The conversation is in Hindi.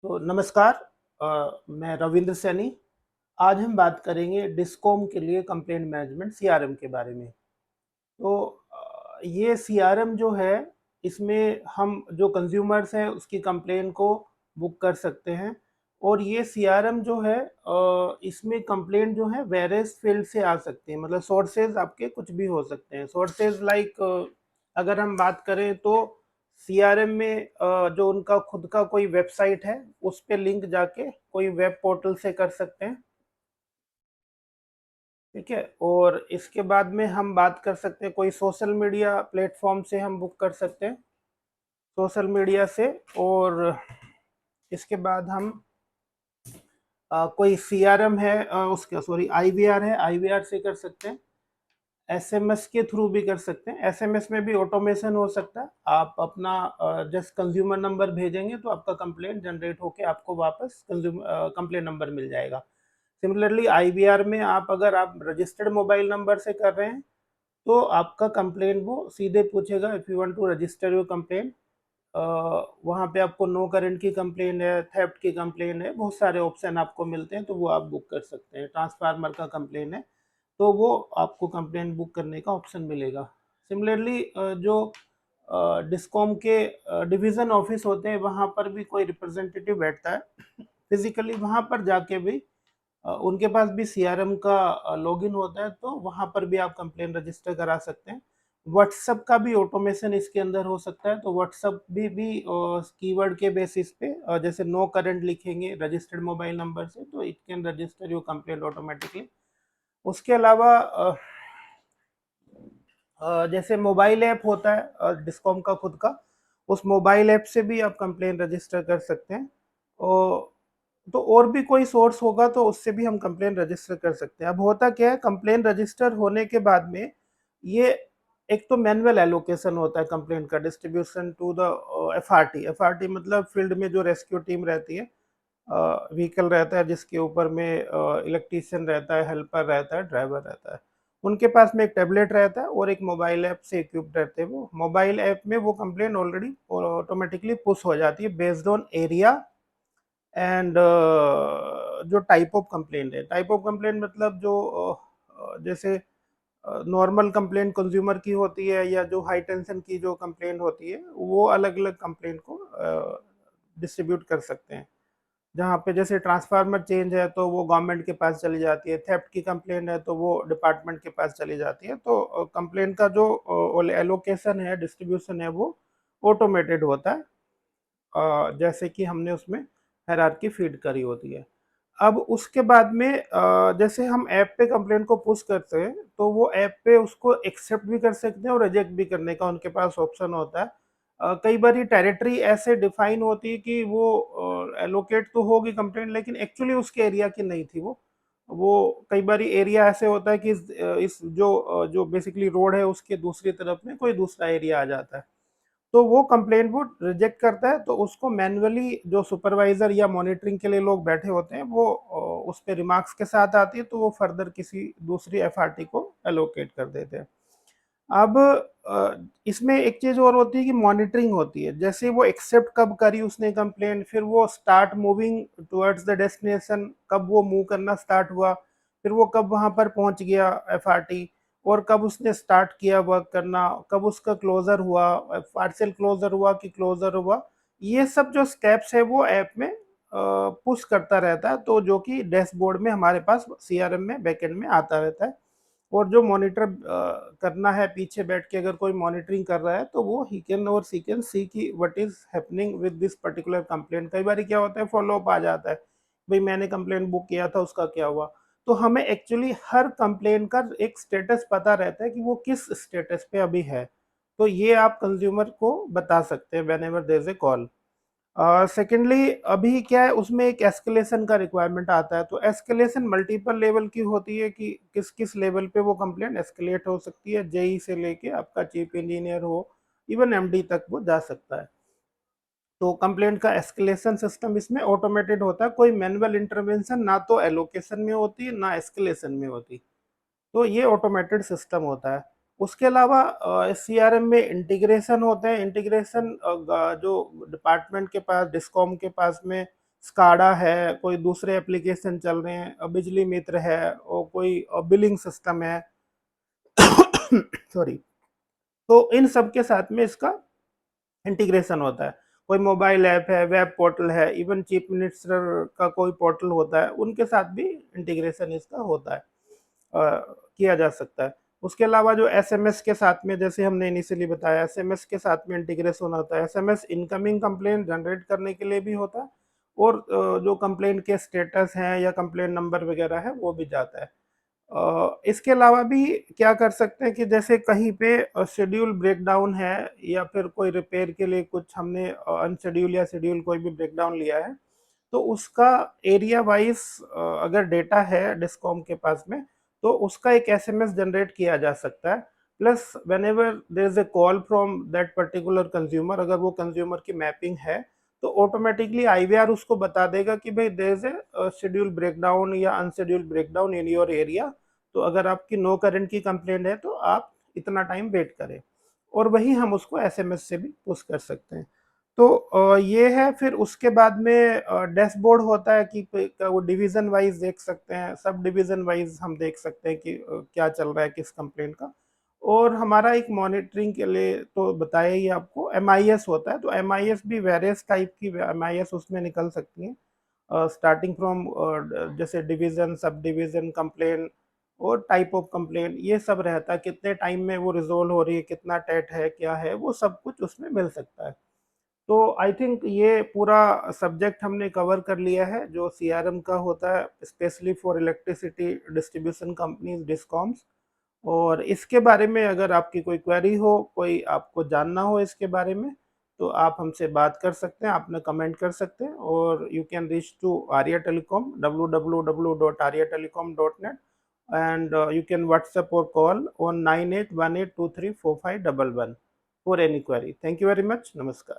तो नमस्कार। मैं रविंद्र सैनी। आज हम बात करेंगे डिस्कॉम के लिए कंप्लेंट मैनेजमेंट सीआरएम के बारे में। तो ये सीआरएम जो है, इसमें हम जो कंज्यूमर्स हैं उसकी कंप्लेंट को बुक कर सकते हैं। और ये सीआरएम जो है, इसमें कंप्लेंट जो है वेरियस फील्ड से आ सकती है, मतलब सोर्सेज आपके कुछ भी हो सकते हैं। सोर्सेज लाइक अगर हम बात करें तो सीआरएम में जो उनका खुद का कोई वेबसाइट है उस पे लिंक जाके कोई वेब पोर्टल से कर सकते हैं। ठीक है। और इसके बाद में हम बात कर सकते हैं कोई सोशल मीडिया प्लेटफॉर्म से हम बुक कर सकते हैं, सोशल मीडिया से। और इसके बाद हम कोई सीआरएम है, उसका सॉरी आईवीआर है, आईवीआर से कर सकते हैं। एसएमएस के थ्रू भी कर सकते हैं। एसएमएस में भी ऑटोमेशन हो सकता है। आप अपना जस्ट कंज्यूमर नंबर भेजेंगे तो आपका कंप्लेंट जनरेट होके आपको वापस कंप्लेंट नंबर मिल जाएगा। सिमिलरली आईवीआर में अगर आप रजिस्टर्ड मोबाइल नंबर से कर रहे हैं तो आपका कंप्लेंट वो सीधे पूछेगा, if you want to register your complaint. वहाँ पे आपको नो करंट की कंप्लेंट है, थेफ्ट की कंप्लेंट है, बहुत सारे ऑप्शन आपको मिलते हैं, तो वो आप बुक कर सकते हैं। ट्रांसफार्मर का कंप्लेंट है तो वो आपको कंप्लेंट बुक करने का ऑप्शन मिलेगा। सिमिलरली जो डिस्कॉम के डिवीज़न ऑफिस होते हैं वहाँ पर भी कोई रिप्रेजेंटेटिव बैठता है फिजिकली, वहाँ पर जाके भी उनके पास भी सीआरएम का लॉगिन होता है, तो वहाँ पर भी आप कंप्लेंट रजिस्टर करा सकते हैं। व्हाट्सएप का भी ऑटोमेशन इसके अंदर हो सकता है, तो व्हाट्सएप भी कीवर्ड के बेसिस पे जैसे नो करंट लिखेंगे रजिस्टर्ड मोबाइल नंबर से तो it can register your complaint automatically. उसके अलावा जैसे मोबाइल ऐप होता है डिस्कॉम का खुद का, उस मोबाइल ऐप से भी आप कंप्लेंट रजिस्टर कर सकते हैं। और तो और भी कोई सोर्स होगा तो उससे भी हम कंप्लेंट रजिस्टर कर सकते हैं। अब होता क्या है, कंप्लेंट रजिस्टर होने के बाद में ये एक तो मैनुअल एलोकेशन होता है कंप्लेंट का, distribution to the FRT. FRT मतलब फील्ड में जो रेस्क्यू टीम रहती है, व्हीकल रहता है जिसके ऊपर में इलेक्ट्रीशियन रहता है, हेल्पर रहता है, ड्राइवर रहता है। उनके पास में एक टैबलेट रहता है और एक मोबाइल ऐप से इक्विप्ड रहते हैं। वो मोबाइल ऐप में वो कंप्लेंट ऑलरेडी ऑटोमेटिकली पुश हो जाती है बेस्ड ऑन एरिया एंड जो टाइप ऑफ कंप्लेंट है। टाइप ऑफ कंप्लेंट मतलब जो जैसे नॉर्मल कंप्लेंट कंज्यूमर की होती है या जो हाई टेंशन की जो कंप्लेंट होती है, वो अलग अलग कंप्लेंट को डिस्ट्रीब्यूट कर सकते हैं। जहाँ पे जैसे ट्रांसफार्मर चेंज है तो वो गवर्नमेंट के पास चली जाती है, थेफ्ट की कंप्लेंट है तो वो डिपार्टमेंट के पास चली जाती है। तो कंप्लेंट का जो एलोकेशन है, डिस्ट्रीब्यूशन है, वो ऑटोमेटेड होता है, जैसे कि हमने उसमें हायरार्की फीड करी होती है। अब उसके बाद में जैसे हम ऐप पे कंप्लेंट को पुश करते हैं तो वो ऐप पे उसको एक्सेप्ट भी कर सकते हैं और रिजेक्ट भी करने का उनके पास ऑप्शन होता है। कई बार टेरिटरी ऐसे डिफाइन होती है कि वो एलोकेट तो होगी कंप्लेंट लेकिन एक्चुअली उसके एरिया की नहीं थी वो कई बार एरिया ऐसे होता है कि इस जो बेसिकली रोड है उसके दूसरी तरफ में कोई दूसरा एरिया आ जाता है, तो वो कंप्लेंट वो रिजेक्ट करता है। तो उसको मैन्युअली जो सुपरवाइजर या मॉनिटरिंग के लिए लोग बैठे होते हैं वो उस पे रिमार्क्स के साथ आती है, तो वो फर्दर किसी दूसरी एफआरटी को एलोकेट कर देते हैं। अब इसमें एक चीज और होती है कि मॉनिटरिंग होती है, जैसे वो एक्सेप्ट कब करी उसने कंप्लेंट, फिर वो start moving towards the destination, कब वो मूव करना स्टार्ट हुआ, फिर वो कब वहां पर पहुंच गया एफआरटी, और कब उसने स्टार्ट किया वर्क करना, कब उसका क्लोजर हुआ, पार्शियल क्लोजर हुआ कि क्लोजर हुआ। ये सब जो स्टेप्स है वो ऐप में पुश करता रहता है, तो जो कि डैशबोर्ड में हमारे पास सीआरएम में बैकएंड में आता रहता है। और जो मॉनिटर करना है पीछे बैठ के, अगर कोई मॉनिटरिंग कर रहा है तो वो ही कैन और सी कैन सी की what is happening with this particular complaint. कई बार क्या होता है, फॉलो अप आ जाता है, भाई मैंने कंप्लेंट बुक किया था उसका क्या हुआ। तो हमें एक्चुअली हर कंप्लेंट का एक स्टेटस पता रहता है कि वो किस स्टेटस पे अभी है, तो ये आप कंज्यूमर को बता सकते हैं whenever there is a call. Secondly अभी क्या है, उसमें एक एस्केलेशन का रिक्वायरमेंट आता है, तो एस्केलेशन मल्टीपल लेवल की होती है कि किस किस लेवल पे वो कंप्लेंट एस्केलेट हो सकती है। जेई से लेके आपका चीफ इंजीनियर हो, इवन एमडी तक वो जा सकता है। तो कंप्लेंट का एस्केलेशन सिस्टम इसमें ऑटोमेटेड होता है, कोई मैनुअल इंटरवेंशन ना तो एलोकेशन में होती है ना एस्केलेशन में होती, तो ये ऑटोमेटेड सिस्टम होता है। उसके अलावा सीआरएम में इंटीग्रेशन होते हैं। इंटीग्रेशन जो डिपार्टमेंट के पास, डिस्कॉम के पास में स्काडा है, कोई दूसरे एप्लीकेशन चल रहे हैं, बिजली मित्र है और कोई बिलिंग सिस्टम है सॉरी। तो इन सब के साथ में इसका इंटीग्रेशन होता है। कोई मोबाइल ऐप है, वेब पोर्टल है, इवन चीफ मिनिस्टर का कोई पोर्टल होता है, उनके साथ भी इंटीग्रेशन इसका होता है, किया जा सकता है। उसके अलावा जो एसएमएस के साथ में, जैसे हमने इनिशियली बताया, एसएमएस के साथ में इंटीग्रेशन होता है। एसएमएस इनकमिंग कंप्लेंट जनरेट करने के लिए भी होता है, और जो कंप्लेंट के स्टेटस हैं या कंप्लेंट नंबर वगैरह है वो भी जाता है। इसके अलावा भी क्या कर सकते हैं कि जैसे कहीं पे शेड्यूल ब्रेकडाउन है, या फिर कोई रिपेयर के लिए कुछ हमने अनशेड्यूल या शेड्यूल कोई भी ब्रेकडाउन लिया है, तो उसका एरिया वाइज अगर डेटा है डिस्कॉम के पास में, तो उसका एक एसएमएस जनरेट किया जा सकता है। Plus when ever there is a call from that particular consumer, अगर वो कंज्यूमर की मैपिंग है, तो ऑटोमेटिकली आईवीआर उसको बता देगा कि भाई there is a schedule breakdown या unschedule breakdown in your area. तो अगर आपकी नो करंट की कंप्लेंट है तो आप इतना टाइम वेट करें, और वही हम उसको एसएमएस से भी पुश कर सकते हैं। तो ये है। फिर उसके बाद में डैशबोर्ड होता है कि वो डिवीजन वाइज देख सकते हैं, सब डिवीजन वाइज हम देख सकते हैं कि क्या चल रहा है किस कंप्लेंट का। और हमारा एक मॉनिटरिंग के लिए तो बताया ही आपको, एमआईएस होता है। तो एमआईएस भी वेरियस टाइप की एमआईएस उसमें निकल सकती हैं, स्टार्टिंग फ्रॉम जैसे डिवीजन, सब डिवीजन, कंप्लेन और टाइप ऑफ कंप्लेन, ये सब रहता है, कितने टाइम में वो रिजोल्व हो रही है, कितना टेट है, क्या है, वो सब कुछ उसमें मिल सकता है। तो आई थिंक ये पूरा सब्जेक्ट हमने कवर कर लिया है जो सीआरएम का होता है, specially for electricity distribution companies, discoms. और इसके बारे में अगर आपकी कोई क्वेरी हो, कोई आपको जानना हो इसके बारे में, तो आप हमसे बात कर सकते हैं, आपने कमेंट कर सकते हैं, और you can reach to Arya telecom, www.aryatelecom.net, and you can WhatsApp or call on 9818234511 for any query. Thank you very much. Namaskar.